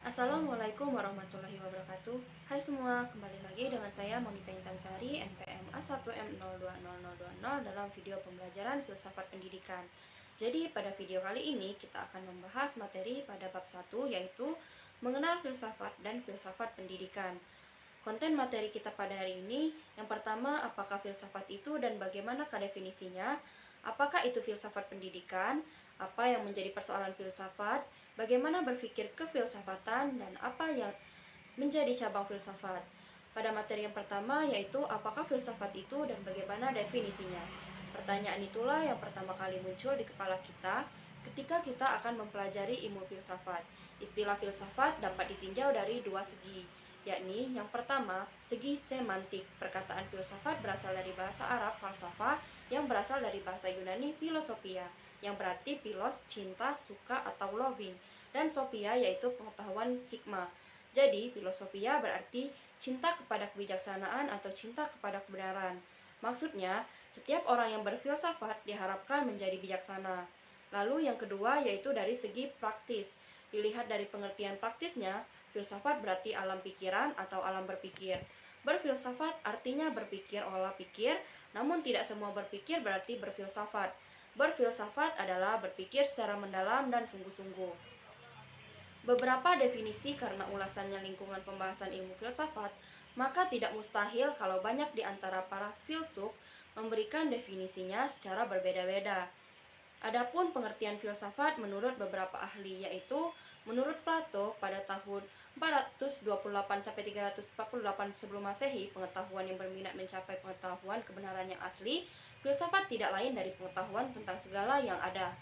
Assalamualaikum warahmatullahi wabarakatuh. Hai semua, kembali lagi dengan saya Monita Intansari, NPM A1M020020 dalam video pembelajaran filsafat pendidikan. Jadi pada video kali ini kita akan membahas materi pada bab 1, yaitu mengenal filsafat dan filsafat pendidikan. Konten materi kita pada hari ini, yang pertama, apakah filsafat itu dan bagaimanakah definisinya? Apakah itu filsafat pendidikan? Apa yang menjadi persoalan filsafat? Bagaimana berpikir kefilsafatan dan apa yang menjadi cabang filsafat? Pada materi yang pertama, yaitu apakah filsafat itu dan bagaimana definisinya. Pertanyaan itulah yang pertama kali muncul di kepala kita ketika kita akan mempelajari ilmu filsafat. Istilah filsafat dapat ditinjau dari dua segi, yakni yang pertama, segi semantik. Perkataan filsafat berasal dari bahasa Arab falsafah yang berasal dari bahasa Yunani filosofia, yang berarti philos, cinta, suka atau loving, dan sophia yaitu pengetahuan hikmah. Jadi, filosofia berarti cinta kepada kebijaksanaan atau cinta kepada kebenaran. Maksudnya, setiap orang yang berfilsafat diharapkan menjadi bijaksana. Lalu yang kedua yaitu dari segi praktis. Dilihat dari pengertian praktisnya, filsafat berarti alam pikiran atau alam berpikir. Berfilsafat artinya berpikir olah pikir, namun tidak semua berpikir berarti berfilsafat. Berfilsafat adalah berpikir secara mendalam dan sungguh-sungguh. Beberapa definisi karena ulasannya lingkungan pembahasan ilmu filsafat, maka tidak mustahil kalau banyak di antara para filsuf memberikan definisinya secara berbeda-beda. Adapun pengertian filsafat menurut beberapa ahli, yaitu menurut Plato pada tahun 428-348 sebelum Masehi, pengetahuan yang berminat mencapai pengetahuan kebenaran yang asli. Filsafat tidak lain dari pengetahuan tentang segala yang ada.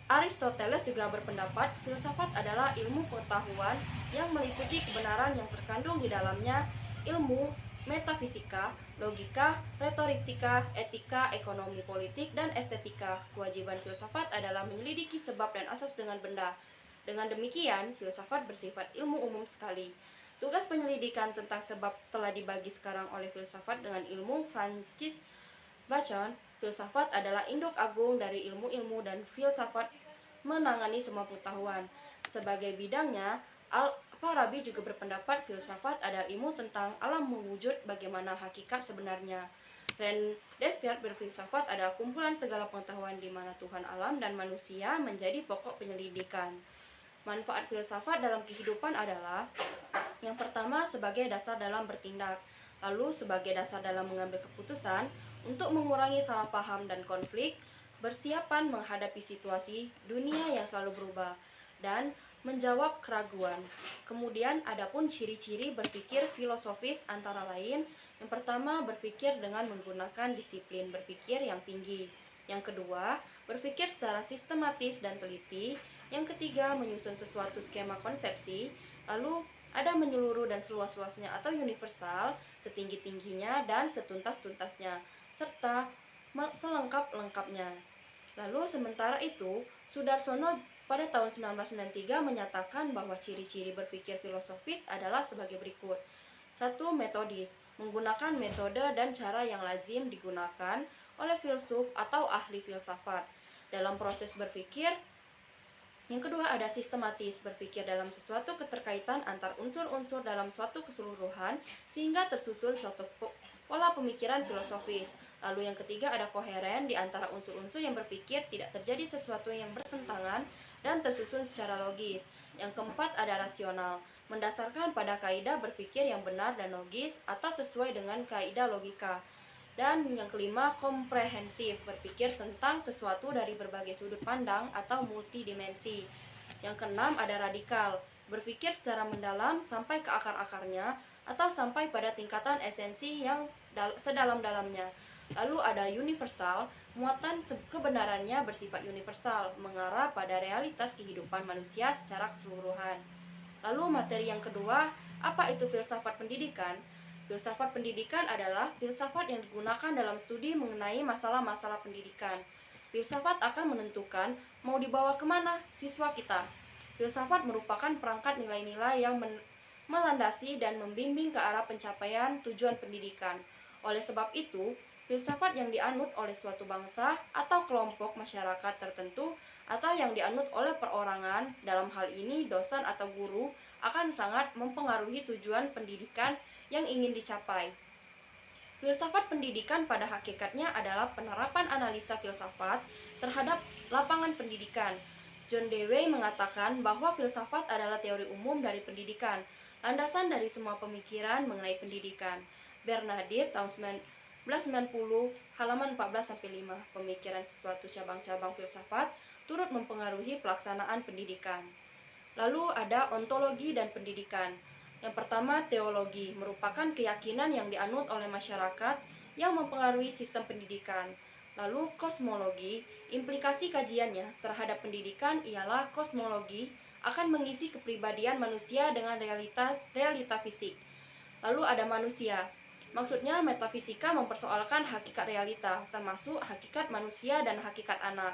Aristoteles juga berpendapat filsafat adalah ilmu pengetahuan yang meliputi kebenaran yang terkandung di dalamnya, ilmu metafisika, logika, retorika, etika, ekonomi politik, dan estetika. Kewajiban filsafat adalah menyelidiki sebab dan asas dengan benda. Dengan demikian, filsafat bersifat ilmu umum sekali. Tugas penyelidikan tentang sebab telah dibagi sekarang oleh filsafat dengan ilmu Francis Bacon. Filsafat adalah induk agung dari ilmu-ilmu dan filsafat menangani semua pengetahuan. Sebagai bidangnya, Al-Farabi juga berpendapat filsafat adalah ilmu tentang alam mewujud, bagaimana hakikat sebenarnya. Dan Descartes berfilsafat adalah kumpulan segala pengetahuan di mana Tuhan, alam, dan manusia menjadi pokok penyelidikan. Manfaat filsafat dalam kehidupan adalah yang pertama sebagai dasar dalam bertindak, lalu sebagai dasar dalam mengambil keputusan, untuk mengurangi salah paham dan konflik, bersiapan menghadapi situasi dunia yang selalu berubah, dan menjawab keraguan. Kemudian adapun ciri-ciri berpikir filosofis antara lain, yang pertama berpikir dengan menggunakan disiplin berpikir yang tinggi. Yang kedua, berpikir secara sistematis dan teliti. Yang ketiga, menyusun sesuatu skema konsepsi. Lalu ada menyeluruh dan seluas-luasnya atau universal, setinggi-tingginya dan setuntas-tuntasnya, serta selengkap-lengkapnya. Lalu sementara itu, Sudarsono pada tahun 1993 menyatakan bahwa ciri-ciri berpikir filosofis adalah sebagai berikut. 1. Metodis, menggunakan metode dan cara yang lazim digunakan oleh filsuf atau ahli filsafat dalam proses berpikir. Yang kedua, ada sistematis, berpikir dalam sesuatu keterkaitan antar unsur-unsur dalam suatu keseluruhan sehingga tersusun suatu pola pemikiran filosofis. Lalu yang ketiga, ada koheren, di antara unsur-unsur yang berpikir tidak terjadi sesuatu yang bertentangan dan tersusun secara logis. Yang keempat, ada rasional, mendasarkan pada kaidah berpikir yang benar dan logis atau sesuai dengan kaidah logika. Dan yang kelima, komprehensif, berpikir tentang sesuatu dari berbagai sudut pandang atau multidimensi. Yang keenam, ada radikal, berpikir secara mendalam sampai ke akar-akarnya atau sampai pada tingkatan esensi yang sedalam-dalamnya. Lalu ada universal, muatan kebenarannya bersifat universal, mengarah pada realitas kehidupan manusia secara keseluruhan. Lalu materi yang kedua, apa itu filsafat pendidikan? Filsafat pendidikan adalah filsafat yang digunakan dalam studi mengenai masalah-masalah pendidikan. Filsafat akan menentukan mau dibawa kemana siswa kita. Filsafat merupakan perangkat nilai-nilai yang melandasi dan membimbing ke arah pencapaian tujuan pendidikan. Oleh sebab itu, filsafat yang dianut oleh suatu bangsa atau kelompok masyarakat tertentu atau yang dianut oleh perorangan, dalam hal ini dosen atau guru, akan sangat mempengaruhi tujuan pendidikan yang ingin dicapai. Filsafat pendidikan pada hakikatnya adalah penerapan analisa filsafat terhadap lapangan pendidikan. John Dewey mengatakan bahwa filsafat adalah teori umum dari pendidikan, landasan dari semua pemikiran mengenai pendidikan. Bernadette tahun 1990, halaman 14-5, pemikiran sesuatu cabang-cabang filsafat turut mempengaruhi pelaksanaan pendidikan. Lalu ada ontologi dan pendidikan. Yang pertama, teologi merupakan keyakinan yang dianut oleh masyarakat yang mempengaruhi sistem pendidikan. Lalu kosmologi, implikasi kajiannya terhadap pendidikan ialah kosmologi akan mengisi kepribadian manusia dengan realita fisik. Lalu ada manusia. Maksudnya metafisika mempersoalkan hakikat realita, termasuk hakikat manusia dan hakikat anak.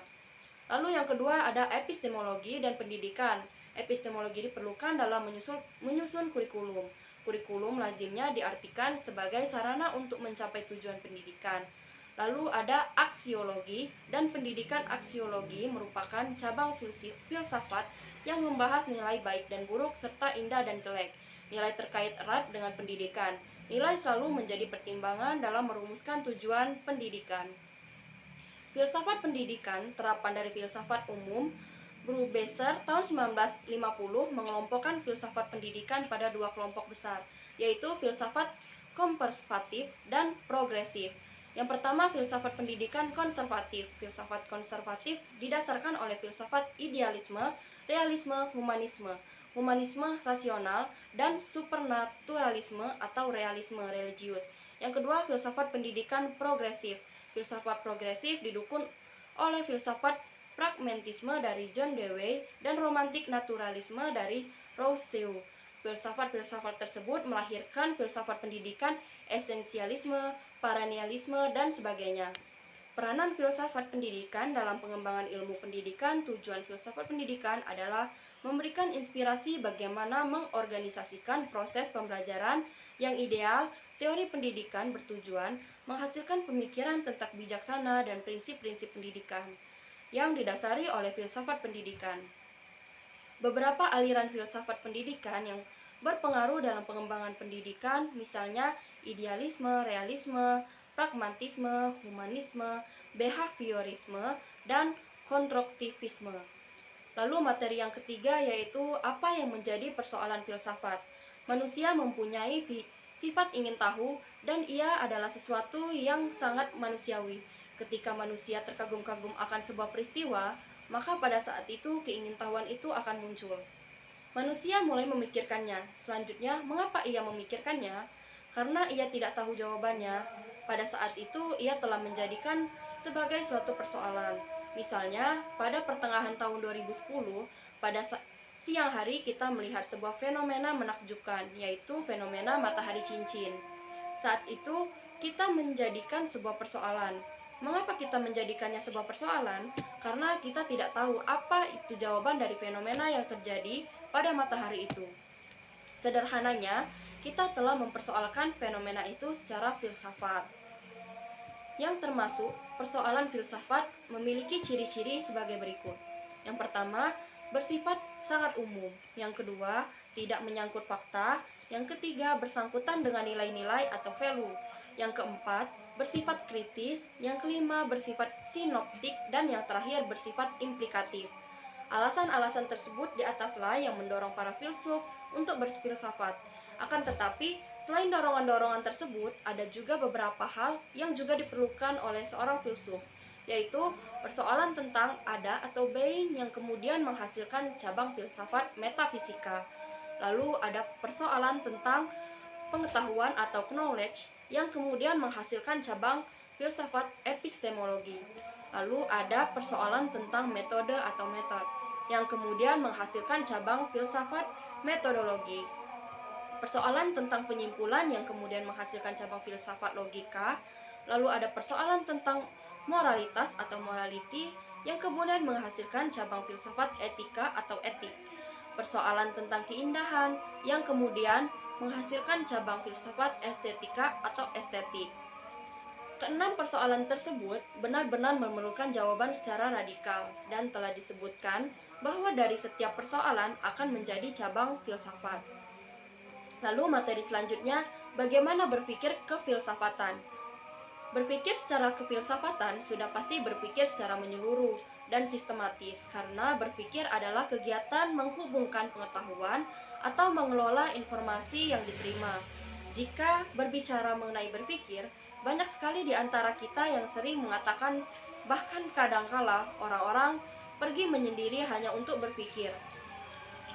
Lalu yang kedua ada epistemologi dan pendidikan. Epistemologi diperlukan dalam menyusun kurikulum. Kurikulum lazimnya diartikan sebagai sarana untuk mencapai tujuan pendidikan. Lalu ada aksiologi, dan pendidikan aksiologi merupakan cabang filsafat yang membahas nilai baik dan buruk serta indah dan jelek. Nilai terkait erat dengan pendidikan. Nilai selalu menjadi pertimbangan dalam merumuskan tujuan pendidikan. Filsafat pendidikan, terapan dari filsafat umum, Brubaker tahun 1950 mengelompokkan filsafat pendidikan pada dua kelompok besar, yaitu filsafat konservatif dan progresif. Yang pertama, filsafat pendidikan konservatif. Filsafat konservatif didasarkan oleh filsafat idealisme, realisme, humanisme, humanisme rasional, dan supernaturalisme atau realisme religius. Yang kedua, filsafat pendidikan progresif. Filsafat progresif didukung oleh filsafat pragmatisme dari John Dewey dan romantik naturalisme dari Rousseau. Filsafat-filsafat tersebut melahirkan filsafat pendidikan, esensialisme, perennialisme, dan sebagainya. Peranan filsafat pendidikan dalam pengembangan ilmu pendidikan. Tujuan filsafat pendidikan adalah memberikan inspirasi bagaimana mengorganisasikan proses pembelajaran yang ideal. Teori pendidikan bertujuan menghasilkan pemikiran tentang bijaksana dan prinsip-prinsip pendidikan yang didasari oleh filsafat pendidikan. Beberapa aliran filsafat pendidikan yang berpengaruh dalam pengembangan pendidikan, misalnya idealisme, realisme, pragmatisme, humanisme, behaviorisme, dan konstruktivisme. Lalu materi yang ketiga yaitu apa yang menjadi persoalan filsafat. Manusia mempunyai sifat ingin tahu, dan ia adalah sesuatu yang sangat manusiawi. Ketika manusia terkagum-kagum akan sebuah peristiwa, maka pada saat itu keingintahuan itu akan muncul. Manusia mulai memikirkannya. Selanjutnya, mengapa ia memikirkannya? Karena ia tidak tahu jawabannya. Pada saat itu, ia telah menjadikan sebagai suatu persoalan. Misalnya, pada pertengahan tahun 2010, pada siang hari kita melihat sebuah fenomena menakjubkan, yaitu fenomena matahari cincin. Saat itu kita menjadikan sebuah persoalan. Mengapa kita menjadikannya sebuah persoalan? Karena kita tidak tahu apa itu jawaban dari fenomena yang terjadi pada matahari itu. Sederhananya, kita telah mempersoalkan fenomena itu secara filsafat. Yang termasuk persoalan filsafat memiliki ciri-ciri sebagai berikut. Yang pertama, bersifat sangat umum. Yang kedua, tidak menyangkut fakta. Yang ketiga, bersangkutan dengan nilai-nilai atau value. Yang keempat, bersifat kritis. Yang kelima, bersifat sinoptik. Dan yang terakhir, bersifat implikatif. Alasan-alasan tersebut di ataslah yang mendorong para filsuf untuk berfilsafat. Akan tetapi, selain dorongan-dorongan tersebut, ada juga beberapa hal yang juga diperlukan oleh seorang filsuf, yaitu persoalan tentang ada atau being yang kemudian menghasilkan cabang filsafat metafisika. Lalu ada persoalan tentang pengetahuan atau knowledge yang kemudian menghasilkan cabang filsafat epistemologi. Lalu ada persoalan tentang metode atau metode yang kemudian menghasilkan cabang filsafat metodologi. Persoalan tentang penyimpulan yang kemudian menghasilkan cabang filsafat logika. Lalu ada persoalan tentang moralitas atau morality yang kemudian menghasilkan cabang filsafat etika atau etik. Persoalan tentang keindahan yang kemudian menghasilkan cabang filsafat estetika atau estetik. Keenam persoalan tersebut benar-benar memerlukan jawaban secara radikal dan telah disebutkan bahwa dari setiap persoalan akan menjadi cabang filsafat. Lalu materi selanjutnya, bagaimana berpikir kefilsafatan. Berpikir secara kefilsafatan sudah pasti berpikir secara menyeluruh dan sistematis karena berpikir adalah kegiatan menghubungkan pengetahuan atau mengelola informasi yang diterima. Jika berbicara mengenai berpikir, banyak sekali di antara kita yang sering mengatakan bahkan kadangkala orang-orang pergi menyendiri hanya untuk berpikir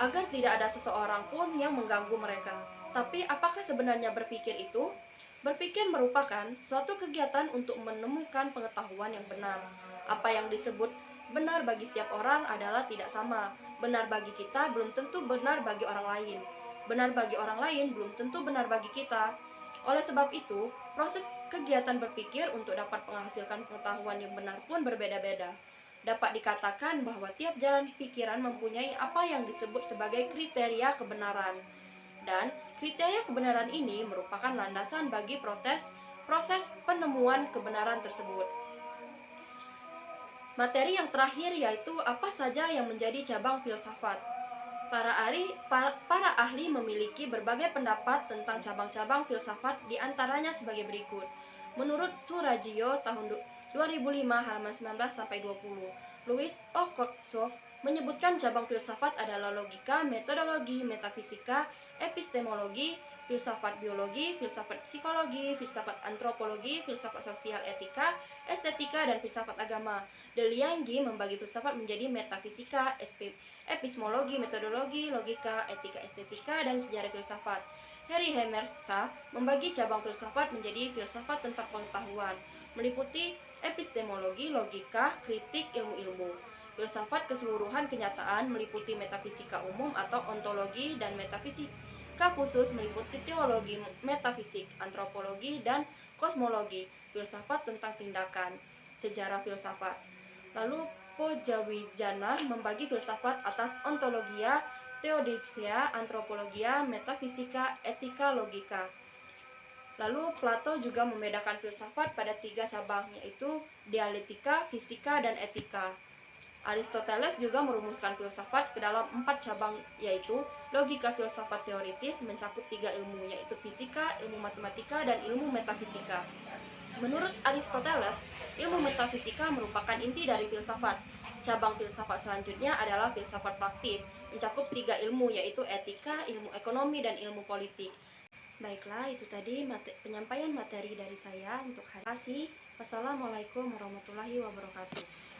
agar tidak ada seseorang pun yang mengganggu mereka. Tapi apakah sebenarnya berpikir itu? Berpikir merupakan suatu kegiatan untuk menemukan pengetahuan yang benar. Apa yang disebut benar bagi tiap orang adalah tidak sama. Benar bagi kita belum tentu benar bagi orang lain. Benar bagi orang lain belum tentu benar bagi kita. Oleh sebab itu, proses kegiatan berpikir untuk dapat menghasilkan pengetahuan yang benar pun berbeda-beda. Dapat dikatakan bahwa tiap jalan pikiran mempunyai apa yang disebut sebagai kriteria kebenaran. Dan kriteria kebenaran ini merupakan landasan bagi proses penemuan kebenaran tersebut. Materi yang terakhir yaitu apa saja yang menjadi cabang filsafat. Para ahli memiliki berbagai pendapat tentang cabang-cabang filsafat, diantaranya sebagai berikut. Menurut Surajio tahun 2005 halaman 19-20, Louis Okotsov menyebutkan cabang filsafat adalah logika, metodologi, metafisika, epistemologi, filsafat biologi, filsafat psikologi, filsafat antropologi, filsafat sosial etika, estetika, dan filsafat agama. Delienggi membagi filsafat menjadi metafisika, epistemologi, metodologi, logika, etika, estetika, dan sejarah filsafat. Harry Hemersa membagi cabang filsafat menjadi filsafat tentang pengetahuan, meliputi epistemologi, logika, kritik, ilmu-ilmu. Filsafat keseluruhan kenyataan meliputi metafisika umum atau ontologi dan metafisika khusus meliputi teologi, metafisik, antropologi, dan kosmologi. Filsafat tentang tindakan, sejarah filsafat. Lalu Pojawijana membagi filsafat atas ontologia, teodiksia, antropologia, metafisika, etika, logika. Lalu Plato juga membedakan filsafat pada 3 cabang, yaitu dialektika, fisika, dan etika. Aristoteles juga merumuskan filsafat ke dalam 4 cabang, yaitu logika filsafat teoritis mencakup 3 ilmu, yaitu fisika, ilmu matematika, dan ilmu metafisika. Menurut Aristoteles, ilmu metafisika merupakan inti dari filsafat. Cabang filsafat selanjutnya adalah filsafat praktis, mencakup 3 ilmu, yaitu etika, ilmu ekonomi, dan ilmu politik. Baiklah, itu tadi penyampaian materi dari saya untuk hari ini. Wassalamualaikum warahmatullahi wabarakatuh.